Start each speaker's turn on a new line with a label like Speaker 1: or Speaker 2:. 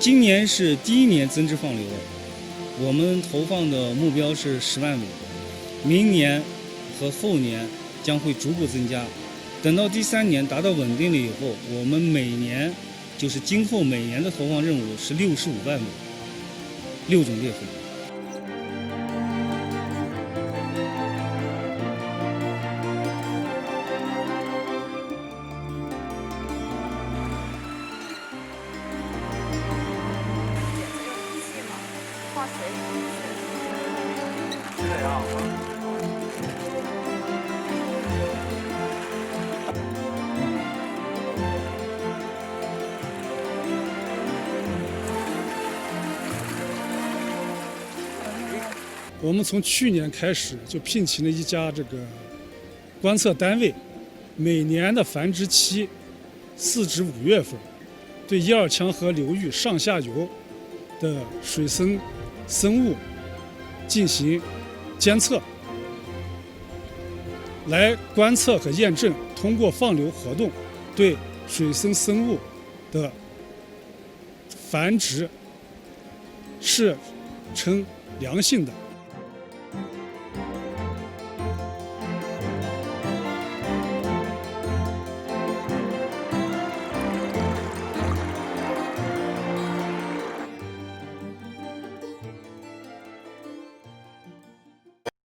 Speaker 1: 今年是第一年增殖放流，我们投放的目标是10万亩，明年和后年将会逐步增加。等到第3年达到稳定了以后，我们每年就是今后每年的投放任务是65万亩，6种裂粉。
Speaker 2: 化学
Speaker 3: 是这样。
Speaker 4: 我们从去年开始就聘请了一家这个观测单位，每年的繁殖期4至5月份，对叶尔羌河流域上下游的水生生物进行监测，来观测和验证通过放流活动对水生生物的繁殖是呈良性的。